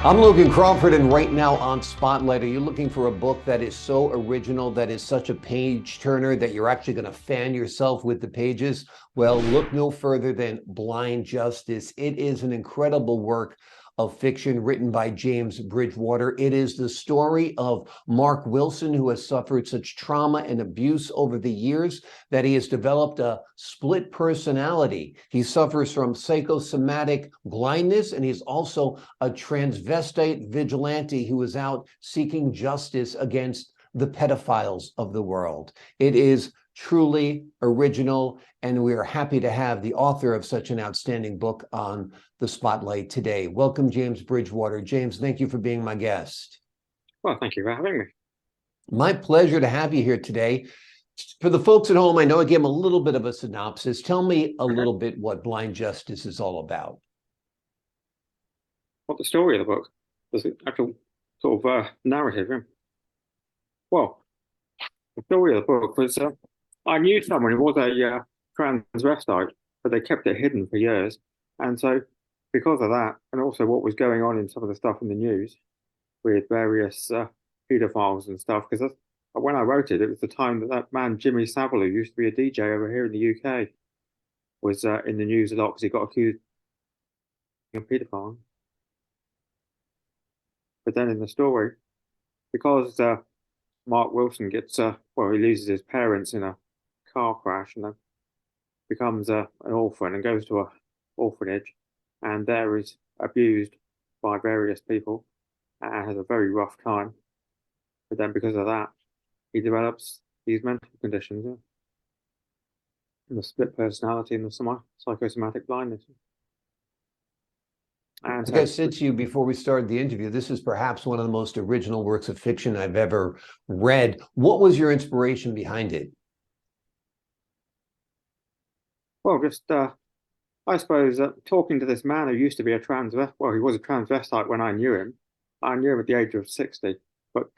I'm Logan Crawford, and right now on Spotlight, are you looking for a book that is so original, that is such a page turner that you're actually going to fan yourself with the pages? Well, look no further than Blind Justice. It is an incredible work of fiction written by James Bridgwater. It is the story of Mark Wilson, who has suffered such trauma and abuse over the years that he has developed a split personality. He suffers from psychosomatic blindness, and he's also a transvestite vigilante who is out seeking justice against the pedophiles of the world. It is truly original, and we are happy to have the author of such an outstanding book on the Spotlight today. Welcome, James Bridgwater. James, thank you for being my guest. Well, thank you for having me. My pleasure to have you here today. For the folks at home, I know I gave them a little bit of a synopsis. Tell me a little bit what Blind Justice is all about. What the story of the book? The actual sort of narrative. Yeah. Well, the story of the book was I knew someone who was a transvestite, but they kept it hidden for years. And so, because of that, and also what was going on in some of the stuff in the news with various pedophiles and stuff, because when I wrote it, it was the time that that man, Jimmy Savile, who used to be a DJ over here in the UK, was in the news a lot because he got accused of pedophile. But then in the story, because Mark Wilson gets, he loses his parents in a car crash and then becomes an orphan and goes to an orphanage, and there is abused by various people and has a very rough time. But then because of that, he develops these mental conditions, and the split personality and the psychosomatic blindness. And like I said to you before we started the interview, this is perhaps one of the most original works of fiction I've ever read. What was your inspiration behind it? Well, just I suppose talking to this man who used to be he was a transvestite when I knew him. I knew him at the age of 60, but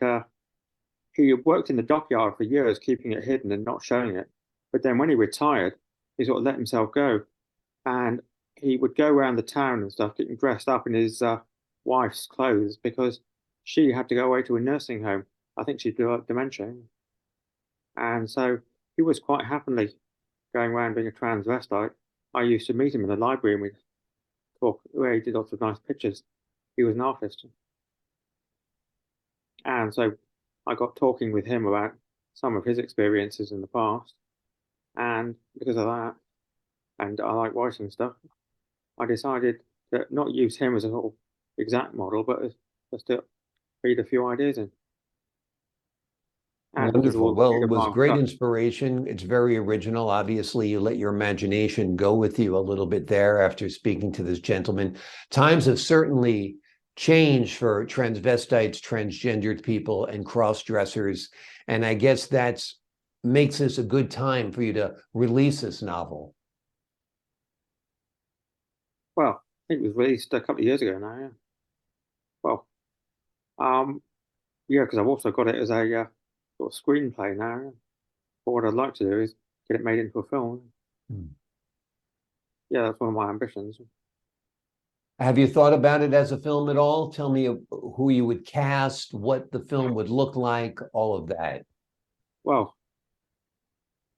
he worked in the dockyard for years, keeping it hidden and not showing it. But then when he retired, he sort of let himself go, and he would go around the town and stuff, getting dressed up in his wife's clothes because she had to go away to a nursing home. I think she developed dementia. And so he was quite happily going around being a transvestite. I used to meet him in the library and we'd talk, where he did lots of nice pictures. He was an artist. And so I got talking with him about some of his experiences in the past. And because of that, and I like writing stuff, I decided to not use him as a sort of exact model, but just to feed a few ideas in. And wonderful. Well, it was great inspiration. It's very original. Obviously, you let your imagination go with you a little bit there after speaking to this gentleman. Times have certainly changed for transvestites, transgendered people, and cross-dressers. And I guess that's makes this a good time for you to release this novel. Well, I think it was released a couple of years ago now. Yeah. Well, yeah, because I've also got it as a sort of screenplay now. But what I'd like to do is get it made into a film. Yeah, that's one of my ambitions. Have you thought about it as a film at all? Tell me who you would cast, what the film would look like, all of that. Well,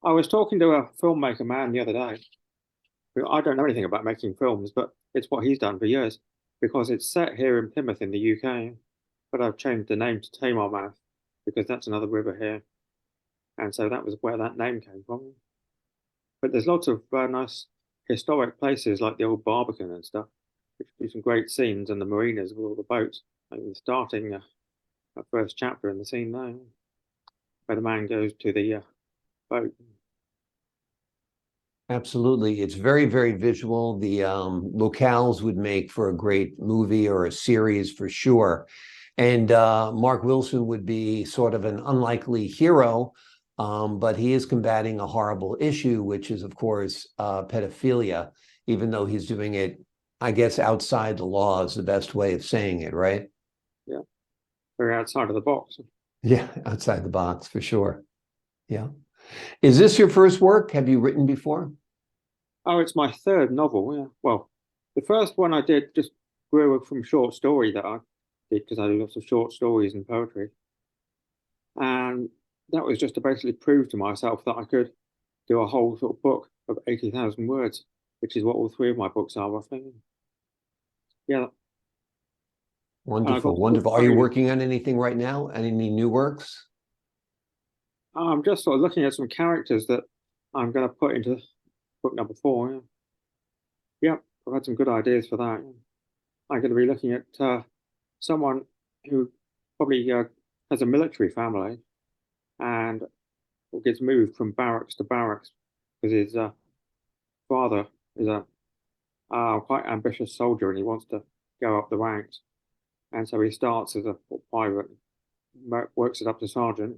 I was talking to a filmmaker man the other day. I don't know anything about making films, but it's what he's done for years because it's set here in Plymouth in the UK, but I've changed the name to Tamar because that's another river here. And so that was where that name came from. But there's lots of nice historic places like the old Barbican and stuff, which do some great scenes, and the marinas with all the boats. Like starting that first chapter in the scene there, where the man goes to the boat. Absolutely. It's very, very visual. The locales would make for a great movie or a series for sure. And Mark Wilson would be sort of an unlikely hero, but he is combating a horrible issue, which is, of course, pedophilia, even though he's doing it, I guess, outside the law is the best way of saying it, right? Yeah, very outside of the box. Yeah, outside the box for sure. Yeah. Is this your first work? Have you written before? Oh, it's my third novel. Yeah. Well, the first one I did just grew from short story that did because I do lots of short stories and poetry. And that was just to basically prove to myself that I could do a whole sort of book of 80,000 words, which is what all three of my books are, roughly. Yeah. And I Wonderful, got wonderful. Are you working on anything right now? Any new works? I'm just sort of looking at some characters that I'm going to put into book number 4. Yeah. Yep, I've had some good ideas for that. I'm going to be looking at someone who probably has a military family and gets moved from barracks to barracks because his father is a quite ambitious soldier and he wants to go up the ranks. And so he starts as a private, works it up to sergeant,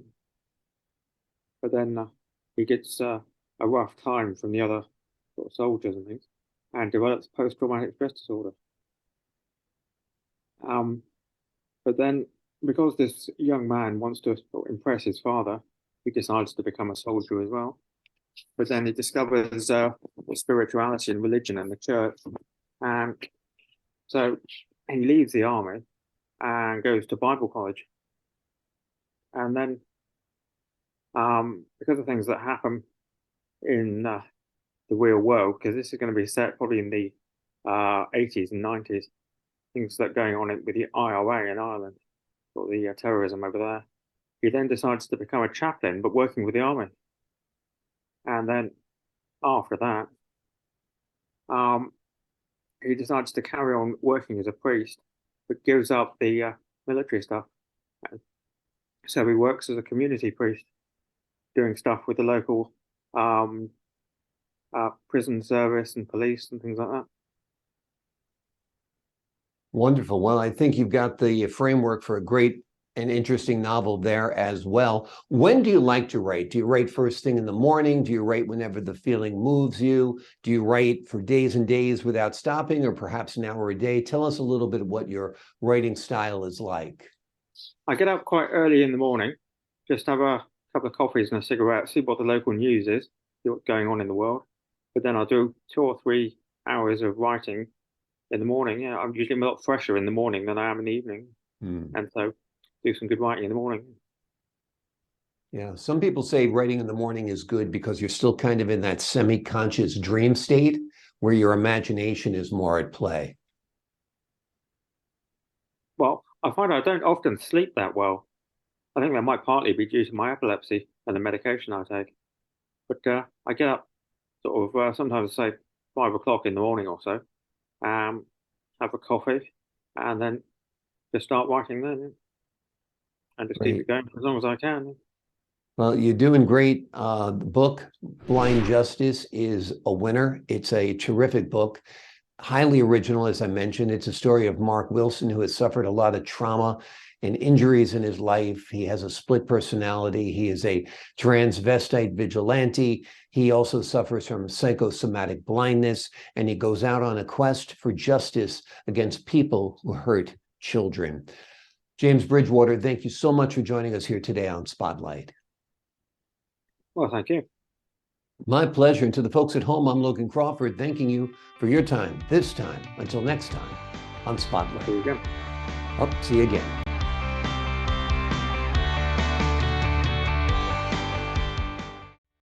but then he gets a rough time from the other sort of soldiers and things and develops post-traumatic stress disorder. But then, because this young man wants to impress his father, he decides to become a soldier as well. But then he discovers spirituality and religion and the church. And so he leaves the army and goes to Bible college. And then, because of things that happen in the real world, because this is going to be set probably in the 80s and 90s, things that are going on with the IRA in Ireland, or the terrorism over there. He then decides to become a chaplain, but working with the army. And then after that, he decides to carry on working as a priest, but gives up the military stuff. So he works as a community priest, doing stuff with the local prison service and police and things like that. Wonderful. Well, I think you've got the framework for a great and interesting novel there as well. When do you like to write? Do you write first thing in the morning? Do you write whenever the feeling moves you? Do you write for days and days without stopping, or perhaps an hour a day? Tell us a little bit what your writing style is like. I get up quite early in the morning, just have a couple of coffees and a cigarette, see what the local news is, see what's going on in the world. But then I'll do 2 or 3 hours of writing in the morning. Yeah, I'm usually a lot fresher in the morning than I am in the evening. And so do some good writing in the morning. Yeah, some people say writing in the morning is good because you're still kind of in that semi-conscious dream state where your imagination is more at play. Well, I find I don't often sleep that well. I think that might partly be due to my epilepsy and the medication I take. But I get up sort of sometimes say 5 o'clock in the morning or so, have a coffee, and then just start writing then, and just keep it going for as long as I can. Well, you're doing great. The book, Blind Justice, is a winner. It's a terrific book, highly original, as I mentioned. It's a story of Mark Wilson, who has suffered a lot of trauma and injuries in his life. He has a split personality. He is a transvestite vigilante. He also suffers from psychosomatic blindness, and he goes out on a quest for justice against people who hurt children. James Bridgwater, thank you so much for joining us here today on Spotlight. Well, thank you. My pleasure. And to the folks at home, I'm Logan Crawford, thanking you for your time this time. Until next time on Spotlight. See you again. See you again.